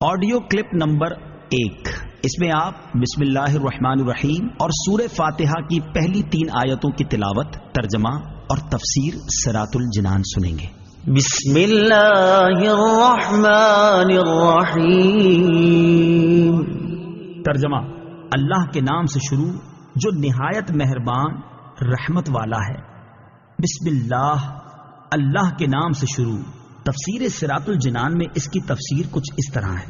Audio clip number 1، اس میں آپ بسم اللہ الرحمن الرحیم اور سورہ فاتحہ کی پہلی 3 آیتوں کی تلاوت، ترجمہ اور تفسیر صراط الجنان سنیں گے۔ بسم اللہ الرحمن الرحیم۔ ترجمہ: اللہ کے نام سے شروع جو نہایت مہربان رحمت والا ہے۔ بسم اللہ، اللہ کے نام سے شروع۔ تفسیر صراط الجنان میں اس کی تفسیر کچھ اس طرح ہے۔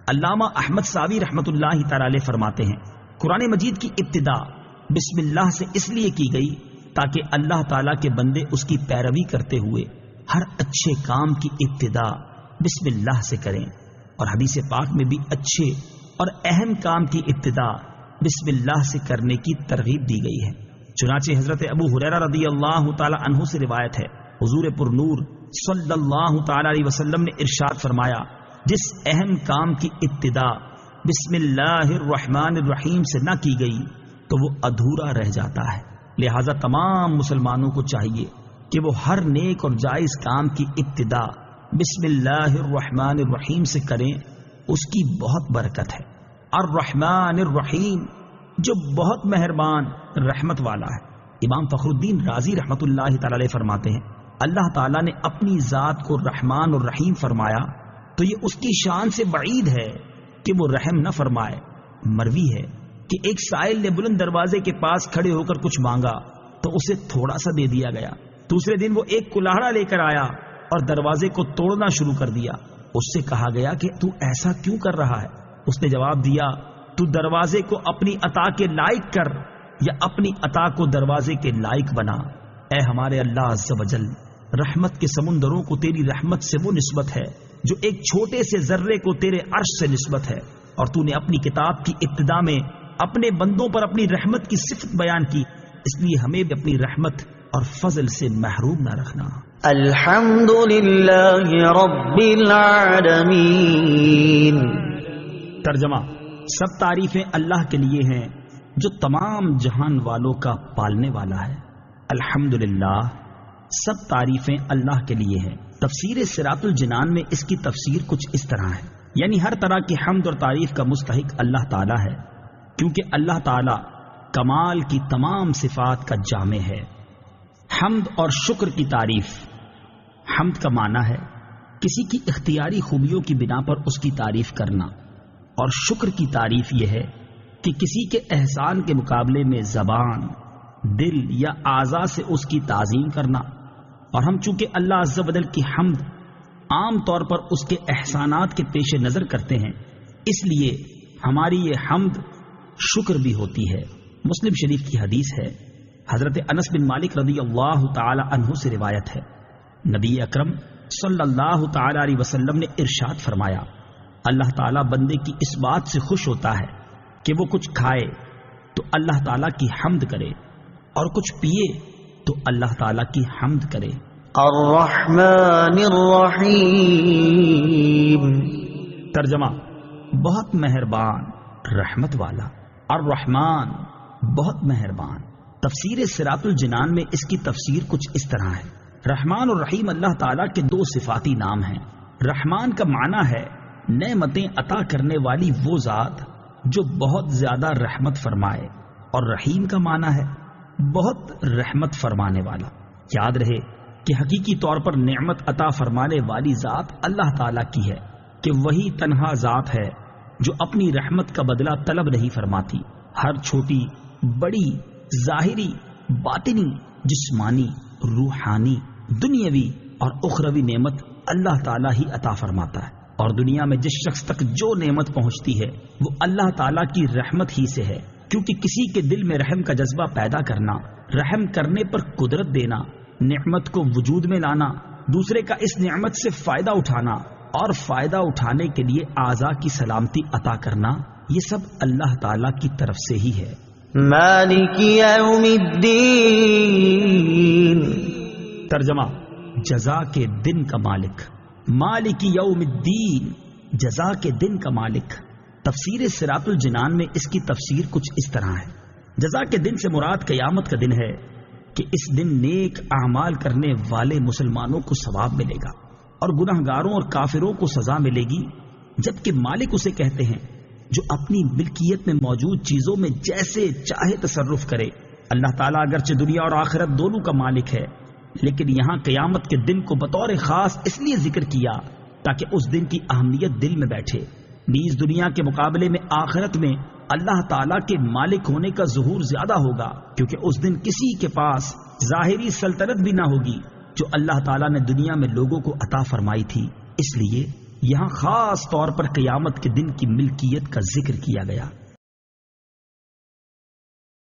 علامہ احمد ساوی رحمۃ اللہ تعالی علیہ فرماتے ہیں، قرآن مجید کی ابتدا بسم اللہ سے اس لیے کی گئی تاکہ اللہ تعالیٰ کے بندے اس کی پیروی کرتے ہوئے ہر اچھے کام کی ابتدا بسم اللہ سے کریں، اور حدیث پاک میں بھی اچھے اور اہم کام کی ابتدا بسم اللہ سے کرنے کی ترغیب دی گئی ہے۔ چنانچہ حضرت ابو ہریرہ رضی اللہ تعالی عنہ سے روایت ہے، حضور پر نور صلی اللہ تعالی علیہ وسلم نے ارشاد فرمایا، جس اہم کام کی ابتدا بسم اللہ الرحمن الرحیم سے نہ کی گئی تو وہ ادھورا رہ جاتا ہے۔ لہذا تمام مسلمانوں کو چاہیے کہ وہ ہر نیک اور جائز کام کی ابتدا بسم اللہ الرحمن الرحیم سے کریں، اس کی بہت برکت ہے۔ الرحمن الرحیم، جو بہت مہربان رحمت والا ہے۔ امام فخر الدین رازی رحمت اللہ تعالی علیہ فرماتے ہیں، اللہ تعالیٰ نے اپنی ذات کو رحمان اور رحیم فرمایا تو یہ اس کی شان سے بعید ہے کہ وہ رحم نہ فرمائے۔ مروی ہے کہ ایک سائل نے بلند دروازے کے پاس کھڑے ہو کر کچھ مانگا تو اسے تھوڑا سا دے دیا گیا۔ دوسرے دن وہ ایک کلاہڑا لے کر آیا اور دروازے کو توڑنا شروع کر دیا۔ اس سے کہا گیا کہ تو ایسا کیوں کر رہا ہے؟ اس نے جواب دیا، تو دروازے کو اپنی عطا کے لائق کر یا اپنی عطا کو دروازے کے لائق بنا۔ اے ہمارے اللہ عز و جل، رحمت کے سمندروں کو تیری رحمت سے وہ نسبت ہے جو ایک چھوٹے سے ذرے کو تیرے عرش سے نسبت ہے، اور تو نے اپنی کتاب کی ابتدا میں اپنے بندوں پر اپنی رحمت کی صفت بیان کی، اس لیے ہمیں بھی اپنی رحمت اور فضل سے محروم نہ رکھنا۔ الحمد للہ رب العالمین۔ ترجمہ: سب تعریفیں اللہ کے لیے ہیں جو تمام جہان والوں کا پالنے والا ہے۔ الحمدللہ، سب تعریفیں اللہ کے لیے ہیں۔ تفسیر صراط الجنان میں اس کی تفسیر کچھ اس طرح ہے، یعنی ہر طرح کی حمد اور تعریف کا مستحق اللہ تعالیٰ ہے، کیونکہ اللہ تعالیٰ کمال کی تمام صفات کا جامع ہے۔ حمد اور شکر کی تعریف۔ حمد کا معنی ہے کسی کی اختیاری خوبیوں کی بنا پر اس کی تعریف کرنا، اور شکر کی تعریف یہ ہے کہ کسی کے احسان کے مقابلے میں زبان، دل یا اعضاء سے اس کی تعظیم کرنا۔ اور ہم چونکہ اللہ عز و جل کی حمد عام طور پر اس کے احسانات کے پیش نظر کرتے ہیں، اس لیے ہماری یہ حمد شکر بھی ہوتی ہے۔ مسلم شریف کی حدیث ہے، حضرت انس بن مالک رضی اللہ تعالی عنہ سے روایت ہے، نبی اکرم صلی اللہ تعالی علیہ وسلم نے ارشاد فرمایا، اللہ تعالیٰ بندے کی اس بات سے خوش ہوتا ہے کہ وہ کچھ کھائے تو اللہ تعالیٰ کی حمد کرے، اور کچھ پیے تو اللہ تعالیٰ کی حمد کرے۔ الرحمن الرحیم۔ ترجمہ: بہت مہربان رحمت والا۔ الرحمن، بہت مہربان۔ تفسیر صراط الجنان میں اس کی تفسیر کچھ اس طرح ہے، رحمان اور رحیم اللہ تعالیٰ کے 2 صفاتی نام ہیں۔ رحمان کا معنی ہے نعمتیں عطا کرنے والی وہ ذات جو بہت زیادہ رحمت فرمائے، اور رحیم کا معنی ہے بہت رحمت فرمانے والا۔ یاد رہے کہ حقیقی طور پر نعمت عطا فرمانے والی ذات اللہ تعالیٰ کی ہے، کہ وہی تنہا ذات ہے جو اپنی رحمت کا بدلہ طلب نہیں فرماتی۔ ہر چھوٹی بڑی، ظاہری، باطنی، جسمانی، روحانی، دنیاوی اور اخروی نعمت اللہ تعالیٰ ہی عطا فرماتا ہے، اور دنیا میں جس شخص تک جو نعمت پہنچتی ہے وہ اللہ تعالیٰ کی رحمت ہی سے ہے، کیونکہ کسی کے دل میں رحم کا جذبہ پیدا کرنا، رحم کرنے پر قدرت دینا، نعمت کو وجود میں لانا، دوسرے کا اس نعمت سے فائدہ اٹھانا اور فائدہ اٹھانے کے لیے اعضاء کی سلامتی عطا کرنا، یہ سب اللہ تعالیٰ کی طرف سے ہی ہے۔ مالک یوم الدین۔ ترجمہ: جزا کے دن کا مالک۔ مالک یوم الدین، جزا کے دن کا مالک۔ تفسیر صراط الجنان میں اس کی تفسیر کچھ اس طرح ہے، جزا کے دن سے مراد قیامت کا دن ہے کہ اس دن نیک اعمال کرنے والے مسلمانوں کو ثواب ملے گا، اور گناہگاروں اور کافروں کو سزا ملے گی، جبکہ مالک اسے کہتے ہیں جو اپنی ملکیت میں موجود چیزوں میں جیسے چاہے تصرف کرے۔ اللہ تعالیٰ اگرچہ دنیا اور آخرت دونوں کا مالک ہے، لیکن یہاں قیامت کے دن کو بطور خاص اس لیے ذکر کیا تاکہ اس دن کی اہمیت دل میں بیٹھے۔ نیز دنیا کے مقابلے میں آخرت میں اللہ تعالیٰ کے مالک ہونے کا ظہور زیادہ ہوگا، کیونکہ اس دن کسی کے پاس ظاہری سلطنت بھی نہ ہوگی جو اللہ تعالیٰ نے دنیا میں لوگوں کو عطا فرمائی تھی۔ اس لیے یہاں خاص طور پر قیامت کے دن کی ملکیت کا ذکر کیا گیا۔